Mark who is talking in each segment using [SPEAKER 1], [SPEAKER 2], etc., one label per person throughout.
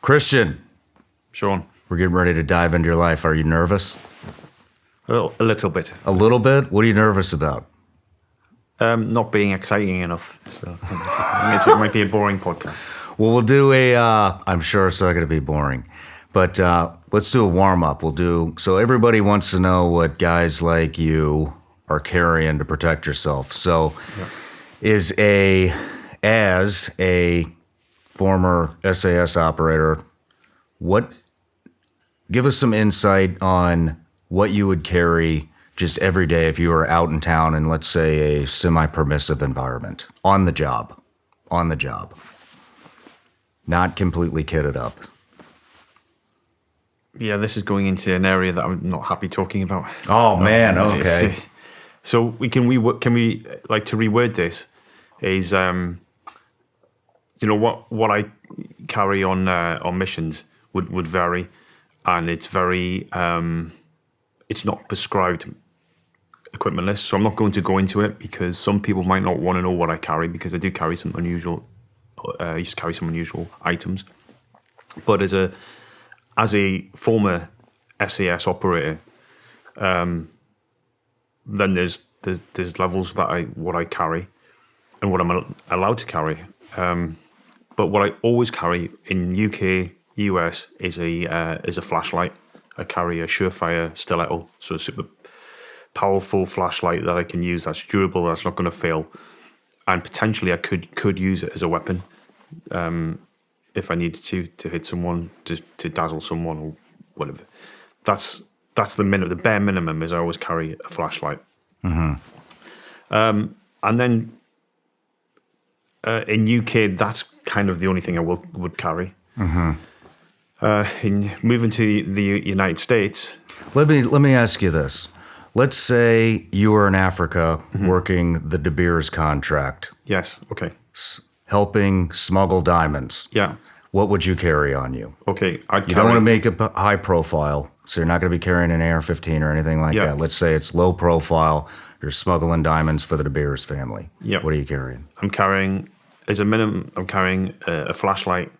[SPEAKER 1] Christian,
[SPEAKER 2] Shawn.
[SPEAKER 1] we're getting ready to dive into your life. Are you nervous?
[SPEAKER 2] A little bit.
[SPEAKER 1] A little bit? What are you nervous about?
[SPEAKER 2] Not being exciting enough. So it might be a boring podcast.
[SPEAKER 1] Well, we'll do I'm sure it's not going to be boring, but let's do a warm-up. So everybody wants to know what guys like you are carrying to protect yourself. So as a former SAS operator, give us some insight on what you would carry just every day if you were out in town in, let's say, a semi-permissive environment, on the job, not completely kitted up.
[SPEAKER 2] Yeah, this is going into an area that I'm not happy talking about.
[SPEAKER 1] Oh man, okay.
[SPEAKER 2] So we to reword this is what I carry on missions would vary, and it's very it's not prescribed equipment list, so I'm not going to go into it because some people might not want to know what I carry, because I do carry some unusual. I used to carry some unusual items, but as a former SAS operator, then there's levels what I carry and what I'm allowed to carry. But what I always carry in UK, US is a flashlight. I carry a Surefire stiletto, so a super powerful flashlight that I can use, that's durable, that's not going to fail, and potentially I could use it as a weapon if I needed to hit someone, to dazzle someone or whatever. That's the bare minimum is I always carry a flashlight. Mm-hmm. And then in UK, that's kind of the only thing I would carry. Mm-hmm. In moving to the United States,
[SPEAKER 1] let me ask you this. Let's say you were in Africa working the De Beers contract.
[SPEAKER 2] Yes. Okay.
[SPEAKER 1] Helping smuggle diamonds.
[SPEAKER 2] Yeah.
[SPEAKER 1] What would you carry on you?
[SPEAKER 2] Okay.
[SPEAKER 1] You don't want to make it high profile, so you're not going to be carrying an AR-15 or anything like that. Let's say it's low profile. You're smuggling diamonds for the De Beers family.
[SPEAKER 2] Yeah.
[SPEAKER 1] What are you carrying?
[SPEAKER 2] I'm carrying, as a minimum, a flashlight,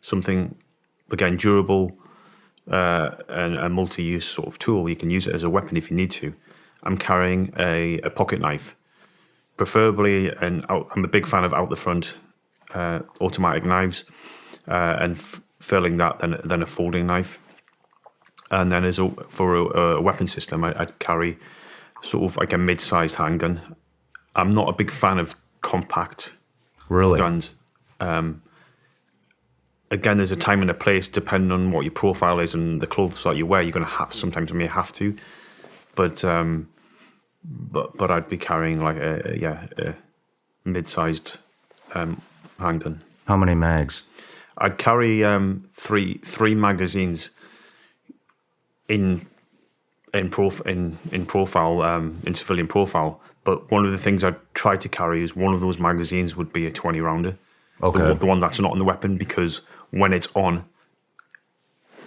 [SPEAKER 2] something, again, durable, and a multi-use sort of tool. You can use it as a weapon if you need to. I'm carrying a pocket knife, preferably, and I'm a big fan of out the front automatic knives, and failing that, then a folding knife. And then for a weapon system, I'd carry sort of like a mid-sized handgun. I'm not a big fan of compact guns. Again, there's a time and a place depending on what your profile is and the clothes that you wear. You're going to sometimes you may have to, but I'd be carrying like a mid-sized handgun.
[SPEAKER 1] How many mags?
[SPEAKER 2] I'd carry three magazines in profile, in civilian profile. But one of the things I'd try to carry is one of those magazines would be a 20-rounder.
[SPEAKER 1] Okay.
[SPEAKER 2] The one that's not on the weapon, because when it's on,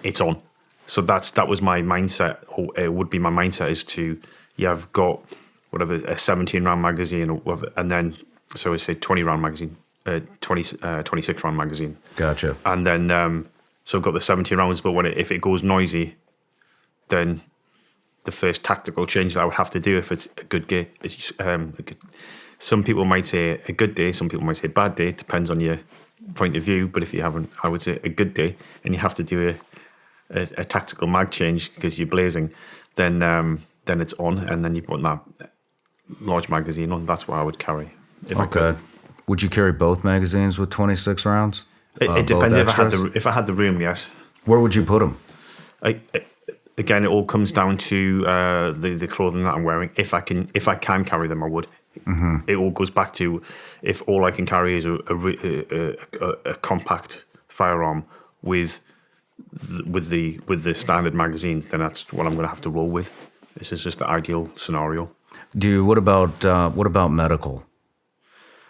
[SPEAKER 2] it's on. So that was my mindset, or it would be my mindset, is to, I've got whatever, a 17-round magazine, or whatever, and then, so I say 20-round magazine, 26-round magazine.
[SPEAKER 1] Gotcha.
[SPEAKER 2] And then, so I've got the 17 rounds, but if it goes noisy, then the first tactical change that I would have to do, if it's a good day, some people might say a good day, some people might say a bad day, depends on your point of view. But if you haven't, I would say a good day, and you have to do a tactical mag change because you're blazing, then it's on, and then you put that large magazine on. That's what I would carry if I could.
[SPEAKER 1] Would you carry both magazines with 26 rounds?
[SPEAKER 2] It depends if I had the room. Yes.
[SPEAKER 1] Where would you put them?
[SPEAKER 2] Again, it all comes down to the clothing that I'm wearing. If I can carry them, I would. Mm-hmm. It all goes back to, if all I can carry is a compact firearm with the standard magazines, then that's what I'm going to have to roll with. This is just the ideal scenario.
[SPEAKER 1] What about medical?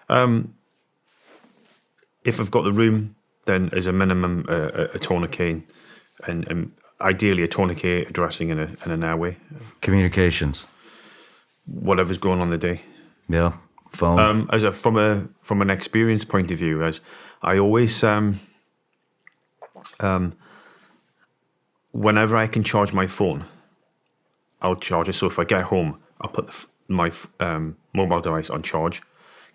[SPEAKER 2] If I've got the room, then as a minimum a tourniquet, and ideally a tourniquet, a dressing, and an airway.
[SPEAKER 1] Communications.
[SPEAKER 2] Whatever's going on the day.
[SPEAKER 1] Yeah, phone.
[SPEAKER 2] From an experience point of view, as I always Whenever I can charge my phone, I'll charge it. So if I get home, I'll put my mobile device on charge,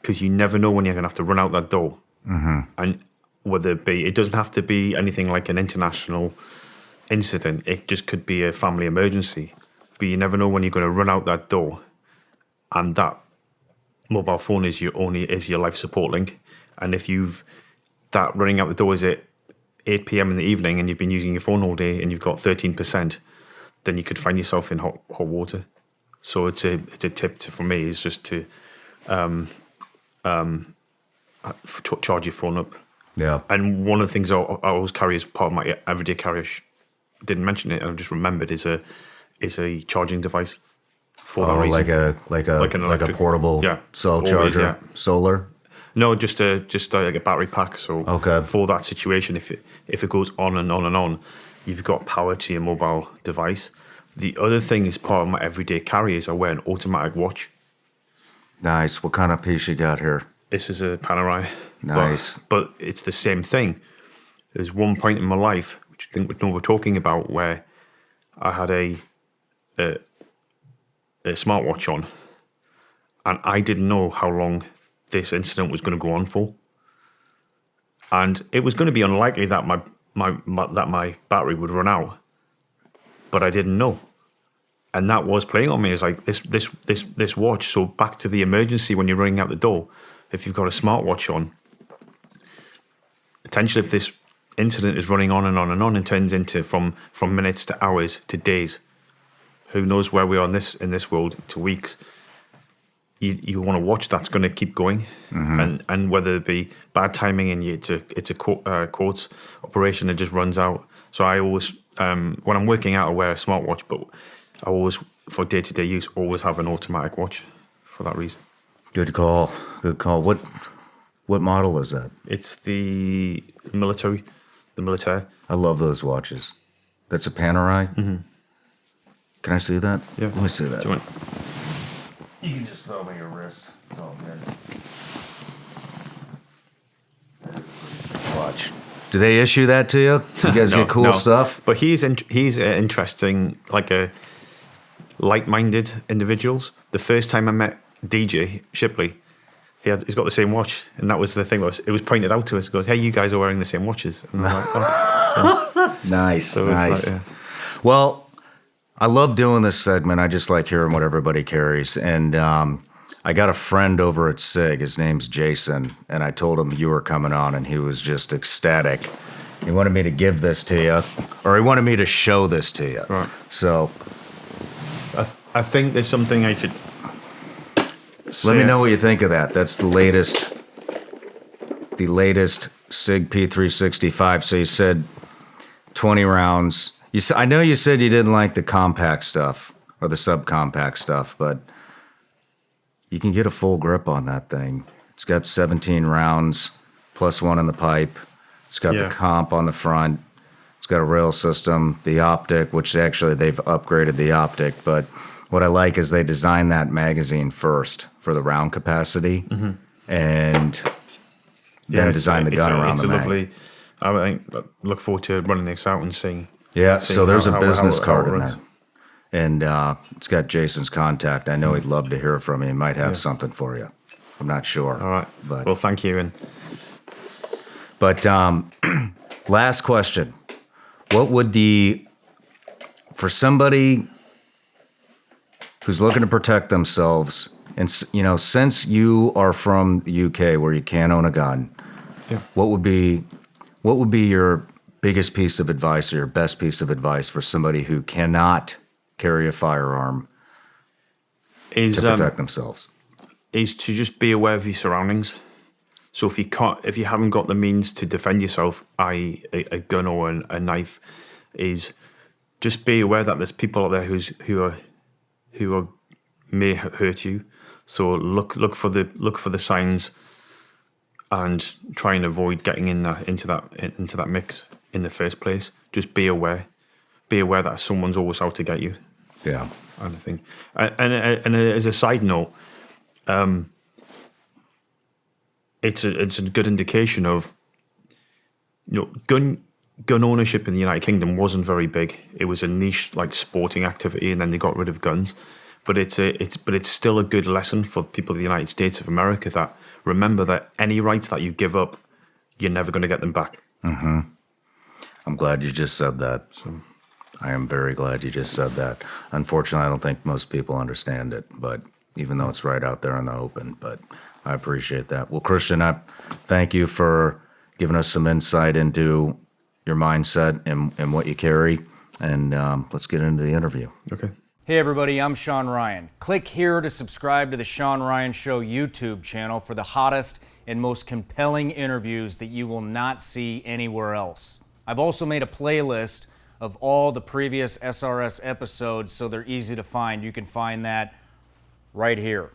[SPEAKER 2] because you never know when you're going to have to run out that door. And whether it doesn't have to be anything like an international incident. It just could be a family emergency. But you never know when you're going to run out that door, and that mobile phone is your life support link. And if that running out the door is at 8 p.m. in the evening, and you've been using your phone all day, and you've got 13%, then you could find yourself in hot water. So it's a tip for me is just to charge your phone up.
[SPEAKER 1] Yeah.
[SPEAKER 2] And one of the things I always carry as part of my everyday carry, didn't mention it, I just remembered, is a charging device for that reason.
[SPEAKER 1] like a portable cell charger,
[SPEAKER 2] always,
[SPEAKER 1] solar.
[SPEAKER 2] No, just like a battery pack. So
[SPEAKER 1] okay.
[SPEAKER 2] For that situation, if it goes on and on and on, you've got power to your mobile device. The other thing is part of my everyday carry is I wear an automatic watch.
[SPEAKER 1] Nice. What kind of piece you got here?
[SPEAKER 2] This is a Panerai.
[SPEAKER 1] Nice.
[SPEAKER 2] But it's the same thing. There's one point in my life, which I think we're talking about, where I had a smartwatch on, and I didn't know how long this incident was going to go on for. And it was going to be unlikely that my battery would run out, but I didn't know. And that was playing on me. It's like this watch. So back to the emergency when you're running out the door, if you've got a smartwatch on, potentially if this incident is running on and on and on and turns into from minutes to hours to days, who knows where we are in this world, to weeks. You want to watch that's going to keep going, and whether it be bad timing and it's a quartz operation that just runs out. So I always, when I'm working out, I wear a smartwatch, but I always, for day-to-day use, always have an automatic watch for that reason.
[SPEAKER 1] Good call. Good call. What model is that?
[SPEAKER 2] It's the military.
[SPEAKER 1] I love those watches. That's a Panerai? Mm-hmm. Can I see that?
[SPEAKER 2] Yeah.
[SPEAKER 1] Let me see that.
[SPEAKER 2] Do you want?
[SPEAKER 1] You can just throw me your wrist. It's all good. That is a pretty sick watch. Do they issue that to you? You guys get cool stuff?
[SPEAKER 2] But he's interesting, like a like-minded individuals. The first time I met DJ Shipley, he's got the same watch, and that was the thing. It was pointed out to us. It goes, "Hey, you guys are wearing the same watches." And I'm like, oh.
[SPEAKER 1] Nice,
[SPEAKER 2] so
[SPEAKER 1] nice.
[SPEAKER 2] Like,
[SPEAKER 1] Well, I love doing this segment. I just like hearing what everybody carries. And I got a friend over at Sig. His name's Jason. And I told him you were coming on, and he was just ecstatic. He wanted me to give this to you, or he wanted me to show this to you.
[SPEAKER 2] Right.
[SPEAKER 1] So
[SPEAKER 2] I think there's something I could say.
[SPEAKER 1] Let me know what you think of that. That's the latest Sig P365. So you said 20 rounds. I know you said you didn't like the compact stuff or the subcompact stuff, but you can get a full grip on that thing. It's got 17 rounds plus one in the pipe. It's got the comp on the front. It's got a rail system, the optic, which actually they've upgraded the optic. But what I like is they designed that magazine first for the round capacity, and then designed the gun around the mag.
[SPEAKER 2] Lovely. I look forward to running this out and seeing.
[SPEAKER 1] Yeah, so there's a business card in
[SPEAKER 2] runs.
[SPEAKER 1] there. And it's got Jason's contact. I know he'd love to hear from you. He might have something for you. I'm not sure.
[SPEAKER 2] All right.
[SPEAKER 1] But,
[SPEAKER 2] well, thank you.
[SPEAKER 1] But last question. What would for somebody who's looking to protect themselves, and since you are from the UK where you can't own a gun, what would be your biggest piece of advice or your best piece of advice for somebody who cannot carry a firearm to protect themselves?
[SPEAKER 2] Is to just be aware of your surroundings. So if you haven't got the means to defend yourself, i.e. a gun or a knife, is just be aware that there's people out there who may hurt you. So look for the signs and try and avoid getting into that mix in the first place. Just be aware that someone's always out to get you.
[SPEAKER 1] Yeah,
[SPEAKER 2] kind of thing. And as a side note, it's a good indication of gun gun ownership in the United Kingdom wasn't very big. It was a niche like sporting activity, and then they got rid of guns. But it's still a good lesson for people of the United States of America that remember that any rights that you give up, you're never going to get them back.
[SPEAKER 1] I'm glad you just said that. I am very glad you just said that. Unfortunately, I don't think most people understand it, but even though it's right out there in the open, but I appreciate that. Well, Christian, I thank you for giving us some insight into your mindset and what you carry, and let's get into the interview.
[SPEAKER 2] Okay.
[SPEAKER 3] Hey everybody, I'm Shawn Ryan. Click here to subscribe to the Shawn Ryan Show YouTube channel for the hottest and most compelling interviews that you will not see anywhere else. I've also made a playlist of all the previous SRS episodes so they're easy to find. You can find that right here.